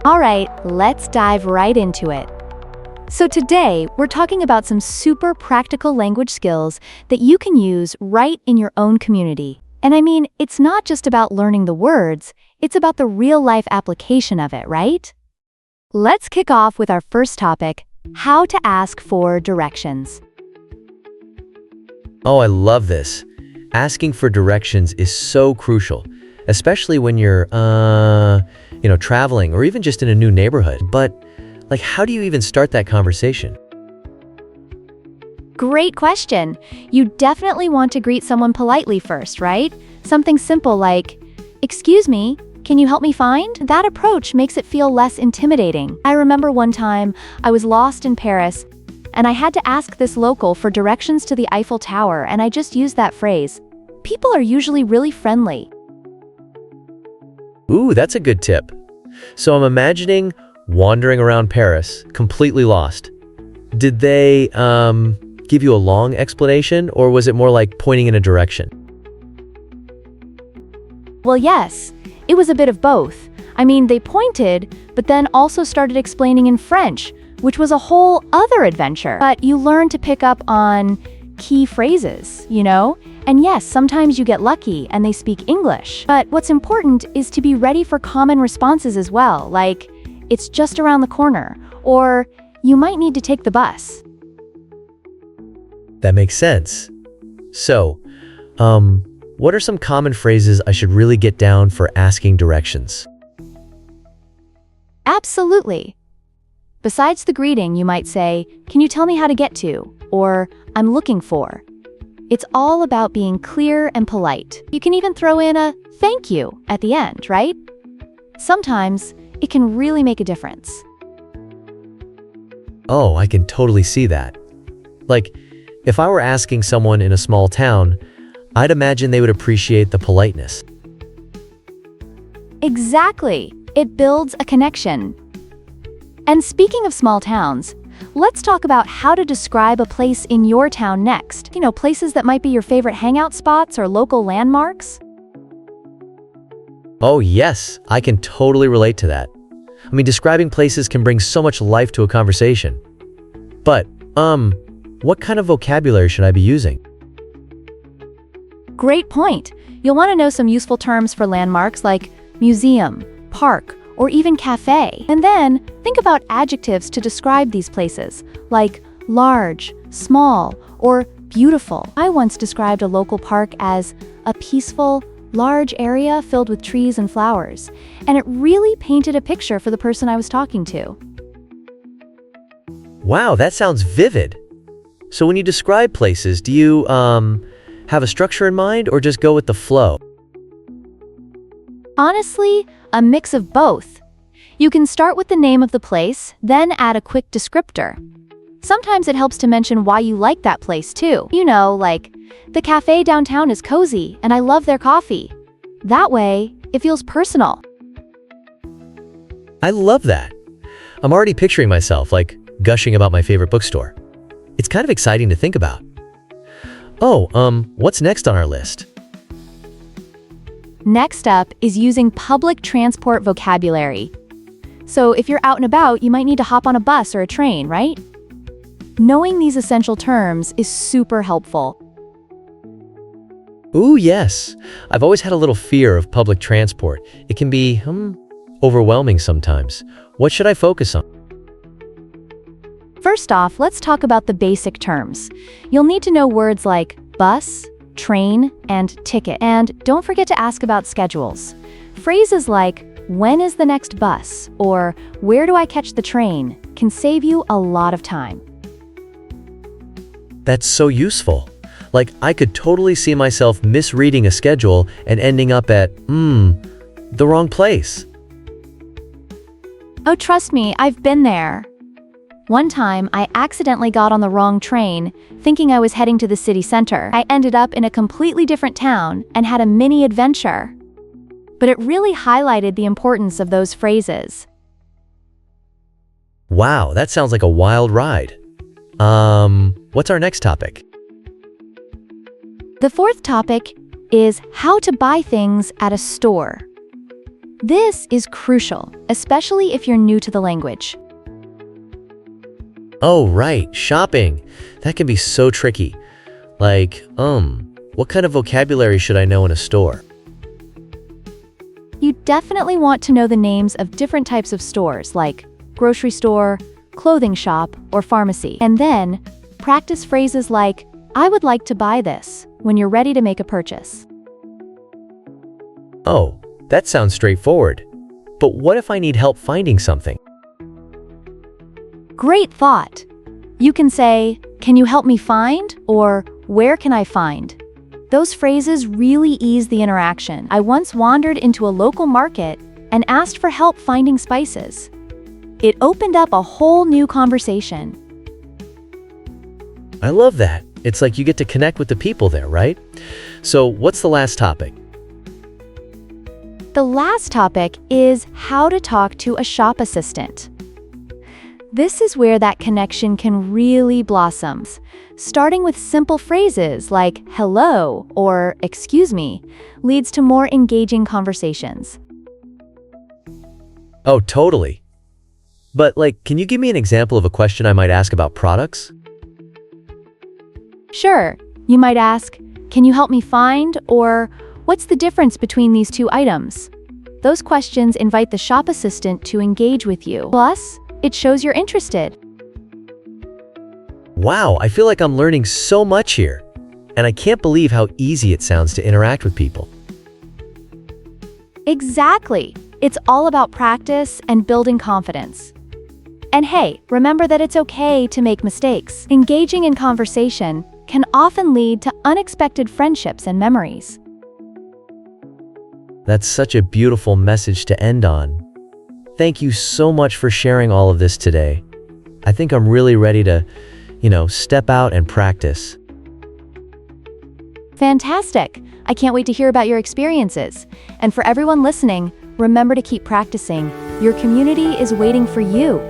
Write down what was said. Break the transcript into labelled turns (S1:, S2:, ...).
S1: All right, let's dive right into it. So today, we're talking about some super practical language skills that you can use right in your own community. And I mean, it's not just about learning the words, it's about the real-life application of it, right? Let's kick off with our first topic, how to ask for directions.
S2: Oh, I love this. Asking for directions is so crucial, especially when you're, traveling or even just in a new neighborhood. But, how do you even start that conversation?
S1: Great question. You definitely want to greet someone politely first, right? Something simple like, "Excuse me, can you help me find?" That approach makes it feel less intimidating. I remember one time I was lost in Paris, and I had to ask this local for directions to the Eiffel Tower, and I just used that phrase. People are usually really friendly.
S2: Ooh, that's a good tip. So I'm imagining wandering around Paris, completely lost. Did they, give you a long explanation, or was it more like pointing in a direction?
S1: Well, yes, it was a bit of both. I mean, they pointed, but then also started explaining in French, which was a whole other adventure. But you learn to pick up on key phrases, And yes, sometimes you get lucky and they speak English. But what's important is to be ready for common responses as well, like, "It's just around the corner," or "You might need to take the bus."
S2: That makes sense. So, what are some common phrases I should really get down for asking directions?
S1: Absolutely. Besides the greeting, you might say, "Can you tell me how to get to?" or "I'm looking for." It's all about being clear and polite. You can even throw in a "thank you" at the end, right? Sometimes it can really make a difference.
S2: Oh, I can totally see that. If I were asking someone in a small town, I'd imagine they would appreciate the politeness.
S1: Exactly. It builds a connection. And speaking of small towns, let's talk about how to describe a place in your town next. Places that might be your favorite hangout spots or local landmarks.
S2: Oh yes, I can totally relate to that. I mean, describing places can bring so much life to a conversation. But, what kind of vocabulary should I be using?
S1: Great point. You'll want to know some useful terms for landmarks like museum, park, or even cafe. And then think about adjectives to describe these places, like large, small, or beautiful. I once described a local park as a peaceful, large area filled with trees and flowers, and it really painted a picture for the person I was talking to.
S2: Wow, that sounds vivid. So when you describe places, do you, have a structure in mind or just go with the flow?
S1: Honestly, a mix of both. You can start with the name of the place, then add a quick descriptor. Sometimes it helps to mention why you like that place too. Like, "The cafe downtown is cozy and I love their coffee." That way, it feels personal.
S2: I love that. I'm already picturing myself, gushing about my favorite bookstore. It's kind of exciting to think about. Oh, what's next on our list?
S1: Next up is using public transport vocabulary. So if you're out and about, you might need to hop on a bus or a train, right? Knowing these essential terms is super helpful.
S2: Ooh, yes. I've always had a little fear of public transport. It can be, overwhelming sometimes. What should I focus on?
S1: First off, let's talk about the basic terms. You'll need to know words like bus, train, and ticket. And don't forget to ask about schedules. Phrases like, "When is the next bus?" or "Where do I catch the train?" can save you a lot of time.
S2: That's so useful. I could totally see myself misreading a schedule and ending up at, the wrong place.
S1: Oh, trust me, I've been there. One time, I accidentally got on the wrong train, thinking I was heading to the city center. I ended up in a completely different town and had a mini adventure. But it really highlighted the importance of those phrases.
S2: Wow, that sounds like a wild ride. What's our next topic?
S1: The fourth topic is how to buy things at a store. This is crucial, especially if you're new to the language.
S2: Oh, right, shopping. That can be so tricky. Like, what kind of vocabulary should I know in a store?
S1: You definitely want to know the names of different types of stores, like grocery store, clothing shop, or pharmacy. And then, practice phrases like, "I would like to buy this," when you're ready to make a purchase.
S2: Oh, that sounds straightforward. But what if I need help finding something?
S1: Great thought! You can say, "Can you help me find?" or "Where can I find?" Those phrases really ease the interaction. I once wandered into a local market and asked for help finding spices. It opened up a whole new conversation.
S2: I love that. It's like you get to connect with the people there, right? So, what's the last topic?
S1: The last topic is how to talk to a shop assistant. This is where that connection can really blossom. Starting with simple phrases like "hello" or "excuse me" leads to more engaging conversations.
S2: Oh, totally. But, can you give me an example of a question I might ask about products?
S1: Sure, you might ask, "Can you help me find?" or "What's the difference between these two items?" Those questions invite the shop assistant to engage with you. Plus, it shows you're interested.
S2: Wow, I feel like I'm learning so much here. And I can't believe how easy it sounds to interact with people.
S1: Exactly. It's all about practice and building confidence. And hey, remember that it's okay to make mistakes. Engaging in conversation can often lead to unexpected friendships and memories.
S2: That's such a beautiful message to end on. Thank you so much for sharing all of this today. I think I'm really ready to, step out and practice.
S1: Fantastic! I can't wait to hear about your experiences. And for everyone listening, remember to keep practicing. Your community is waiting for you.